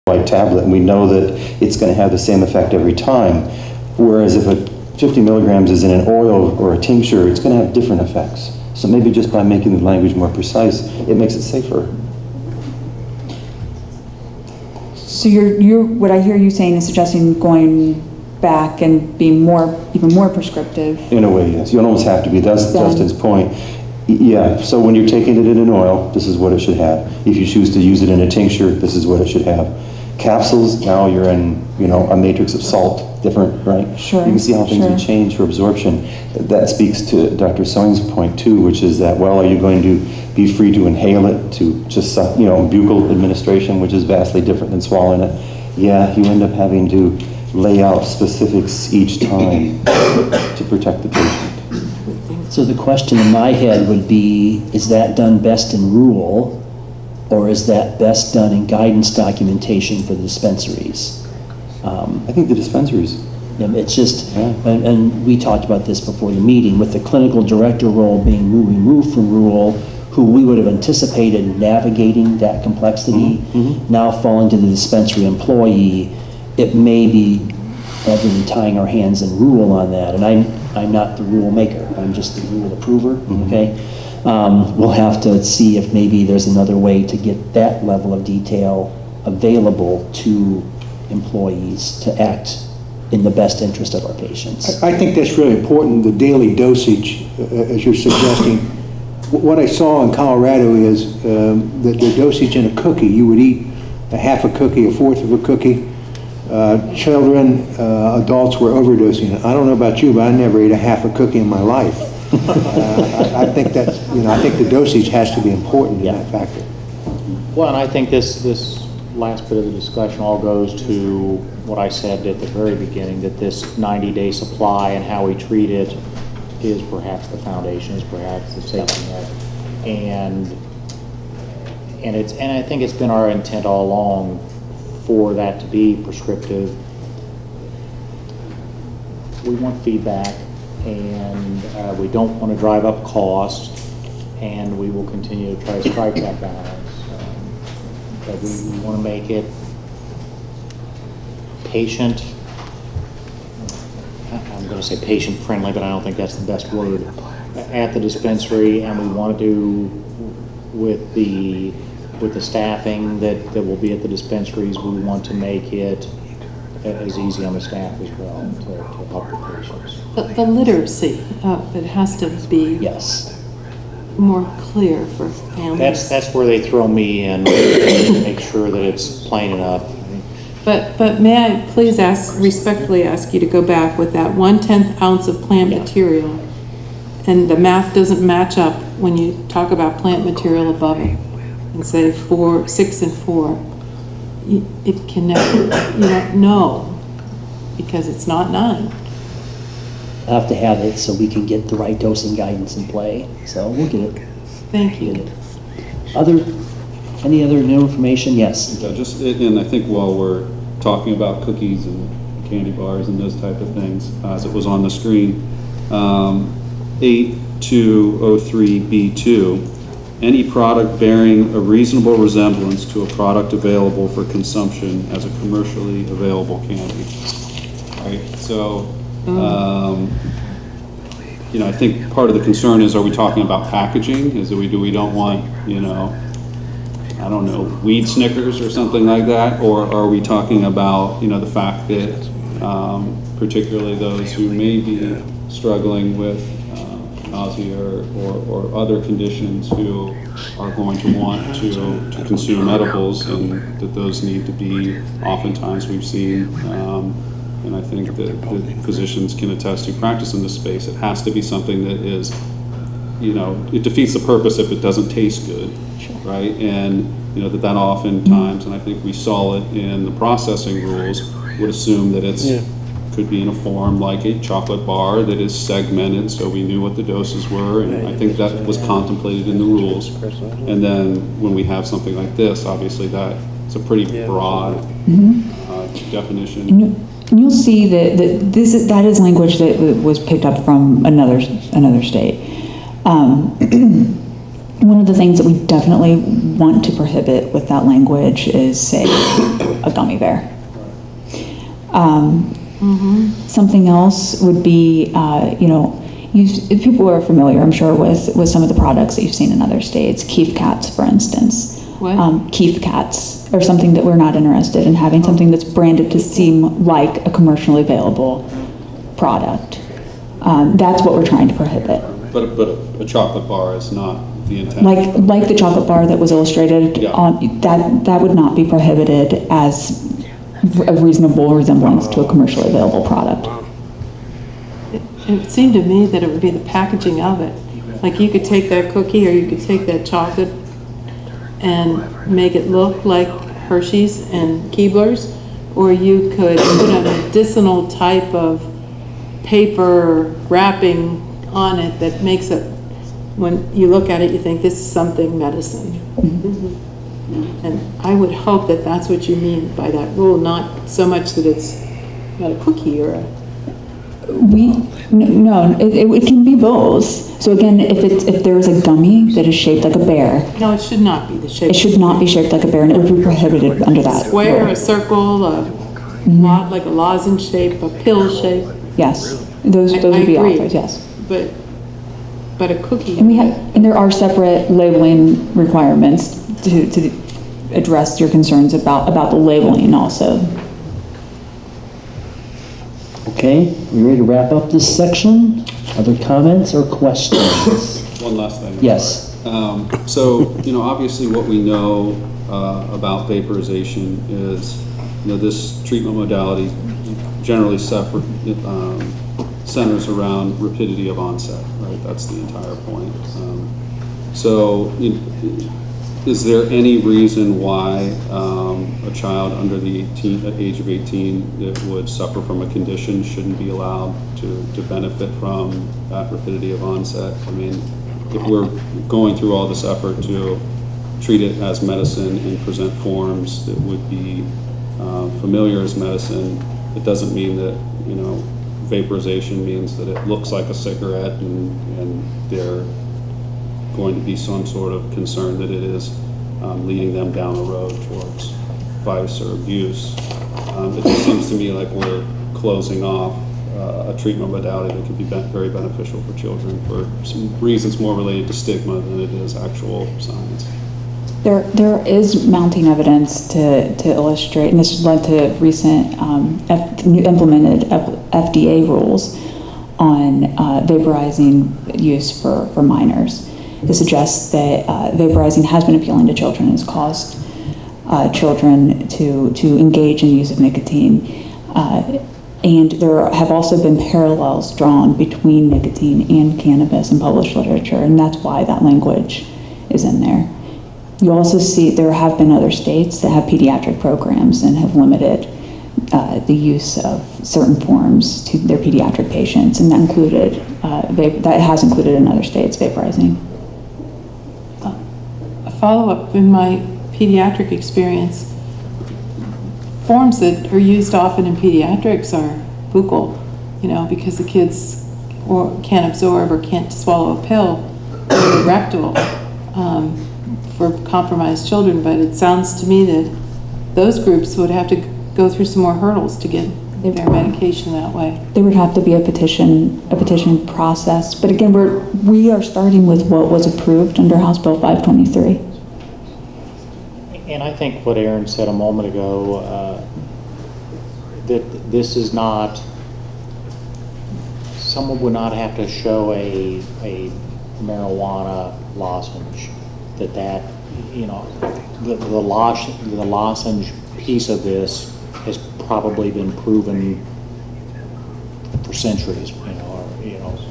white tablet, and we know that it's going to have the same effect every time. Whereas if a 50 milligrams is in an oil or a tincture, it's going to have different effects. So maybe just by making the language more precise, it makes it safer. So what I hear you saying is suggesting going back and being even more prescriptive. In a way, yes. You don't almost have to be. That's Justin's point. Yeah, so when you're taking it in an oil, this is what it should have. If you choose to use it in a tincture, this is what it should have. Capsules, now you're in, a matrix of salt, different, right? Sure. You can see how things would change for absorption. That speaks to Dr. Soing's point too, which is that, well, are you going to be free to inhale it, to just, buccal administration, which is vastly different than swallowing it? Yeah, you end up having to lay out specifics each time to protect the patient. So the question in my head would be, is that done best in rule, or is that best done in guidance documentation for the dispensaries? I think the dispensaries. It's just, and we talked about this before the meeting, with the clinical director role being removed from rule, who we would have anticipated navigating that complexity, now falling to the dispensary employee, it may be really tying our hands in rule on that. And I'm not the rule maker, I'm just the rule approver, okay? We'll have to see if maybe there's another way to get that level of detail available to employees to act in the best interest of our patients. I think that's really important, the daily dosage, as you're suggesting. What I saw in Colorado is that the dosage in a cookie, you would eat a half a cookie, a fourth of a cookie. Children, adults were overdosing. I don't know about you, but I never ate a half a cookie in my life. I think that's, I think the dosage has to be important in that factor. Well, and I think this last bit of the discussion all goes to what I said at the very beginning, that this 90-day supply and how we treat it is perhaps the foundation, is perhaps the safety net, and I think it's been our intent all along for that to be prescriptive. We want feedback, and we don't want to drive up cost, and we will continue to try to strike that balance. But we want to make it patient. I'm going to say patient friendly, but I don't think that's the best word at the dispensary, and we want to do with the staffing that will be at the dispensaries, we want to make it as easy on the staff as well to help the patients. The literacy of it has to be more clear for families. That's where they throw me in to make sure that it's plain enough. But may I please respectfully ask you to go back with that 1/10 ounce of plant material, and the math doesn't match up when you talk about plant material above it, and say 4, 6, and 4. It can never, you don't know, because it's not 9. We'll have to have it so we can get the right dosing guidance in play. So we'll get it. Thank you. Any other new information? Yes. Yeah, and I think while we're talking about cookies and candy bars and those type of things, as it was on the screen, 8203B2, any product bearing a reasonable resemblance to a product available for consumption as a commercially available candy. Right. So, I think part of the concern is, are we talking about packaging? Do we don't want, I don't know, weed Snickers or something like that? Or are we talking about, the fact that particularly those who may be struggling with nausea or other conditions who are going to want to consume edibles, and that those need to be, oftentimes we've seen, and I think that physicians can attest to practice in this space, it has to be something that is, it defeats the purpose if it doesn't taste good, right? And that oftentimes, and I think we saw it in the processing rules, would assume that it's could be in a form like a chocolate bar that is segmented, so we knew what the doses were, and I think that was contemplated in the rules. And then when we have something like this, obviously it's a pretty broad definition. And you'll see that that is language that was picked up from another state. One of the things that we definitely want to prohibit with that language is, say, a gummy bear. Something else would be, if people are familiar, I'm sure, with some of the products that you've seen in other states, Keef cats, for instance. What? Keef cats are something that we're not interested in having, something that's branded to seem like a commercially available product. That's what we're trying to prohibit. But a chocolate bar is not the intent. Like the chocolate bar that was illustrated on, that would not be prohibited as a reasonable resemblance to a commercially available product. It seemed to me that it would be the packaging of it. Like you could take that cookie or you could take that chocolate and make it look like Hershey's and Keebler's, or you could put a medicinal type of paper wrapping on it that makes it, when you look at it, you think this is something medicine. And I would hope that that's what you mean by that rule, not so much that it's not a cookie or a... No, it can be both. So again, if there is a gummy that is shaped like a bear, No, it should not be the shape. it should not be shaped like a bear, and it would be prohibited under that Square, rule. a circle, like a lozenge shape, a pill shape. Yes, those I would be agree. authorized, yes. But a cookie. And there are separate labeling requirements to address your concerns about the labeling also. Okay, we ready to wrap up this section? Other comments or questions? One last thing. Yes. So, obviously what we know about vaporization is, this treatment modality generally centers around rapidity of onset, right? That's the entire point. Is there any reason why a child under the age of 18 that would suffer from a condition shouldn't be allowed to benefit from that rapidity of onset? I mean, if we're going through all this effort to treat it as medicine and present forms that would be familiar as medicine, it doesn't mean that, vaporization means that it looks like a cigarette and they're going to be some sort of concern that it is leading them down a road towards vice or abuse. It just seems to me like we're closing off a treatment modality that could be very beneficial for children for some reasons more related to stigma than it is actual science. There is mounting evidence to illustrate, and this has led to recent implemented FDA rules on vaporizing use for minors. This suggests that vaporizing has been appealing to children and has caused children to engage in the use of nicotine. And there have also been parallels drawn between nicotine and cannabis in published literature, and that's why that language is in there. You also see there have been other states that have pediatric programs and have limited the use of certain forms to their pediatric patients, and that has included in other states vaporizing. A follow-up in my pediatric experience, forms that are used often in pediatrics are buccal, because the kids can't absorb or can't swallow a pill, or rectal. For compromised children, but it sounds to me that those groups would have to go through some more hurdles to get their medication that way. There would have to be a petition process, but again, we are starting with what was approved under House Bill 523. And I think what Aaron said a moment ago, that this is not, someone would not have to show a marijuana lozenge, the lozenge piece of this has probably been proven for centuries,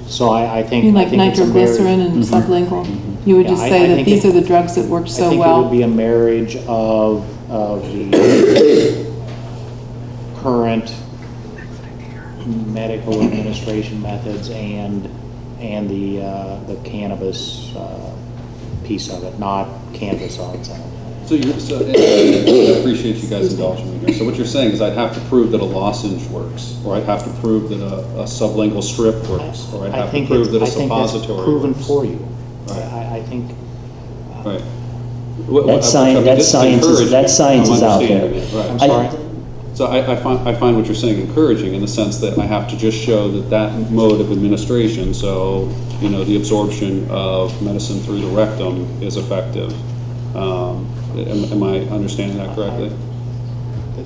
So I think, You mean like it's a nitroglycerin and sublingual? You would just I say that think these are the drugs that work so I think well? it would be a marriage of the current medical administration methods and the cannabis piece of it, not cannabis on its own. So I appreciate you guys indulging me here. So what you're saying is I'd have to prove that a lozenge works, or I'd have to prove that a sublingual strip works, or I'd have to prove that a suppository proven works. for you. Right. I think. Right. That science is out there. I'm sorry? So I find what you're saying encouraging in the sense that I have to just show that that mode of administration, so, you know, the absorption of medicine through the rectum is effective. Am I understanding that correctly?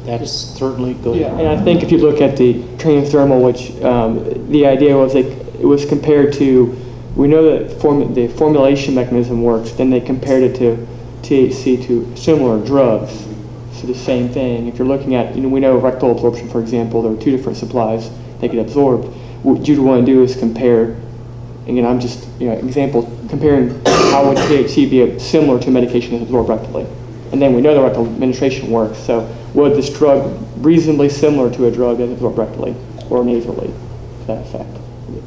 That's certainly good. Yeah, and I think if you look at the transdermal, which the idea was it was compared to, we know that the formulation mechanism works, then they compared it to THC to similar drugs. So the same thing. If you're looking at, you know, we know rectal absorption, for example, there are two different supplies they get absorbed. What you'd want to do is compare, again, I'm just, you know, example, comparing how would THC be similar to medication that's absorbed rectally. And then we know the rectal administration works, so would this drug reasonably similar to a drug that's absorbed rectally or nasally, to that effect,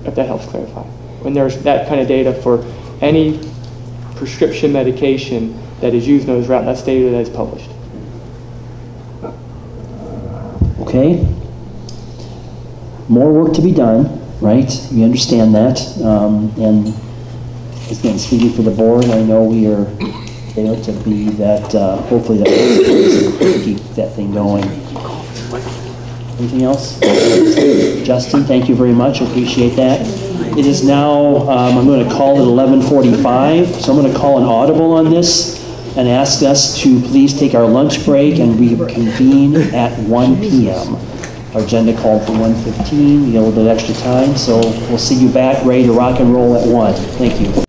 if that helps clarify. When there's that kind of data for any prescription medication that is used in those route, that's data that is published. Okay. More work to be done, right? We understand that. And again, speaking for the board, I know we are there to be that, hopefully that keep that thing going. Anything else? Justin, thank you very much. Appreciate that. It is now, I'm going to call it 11:45, so I'm going to call an audible on this and ask us to please take our lunch break and reconvene at 1 p.m. Our agenda called for 1:15, we got a little bit extra time, so we'll see you back ready to rock and roll at 1. Thank you.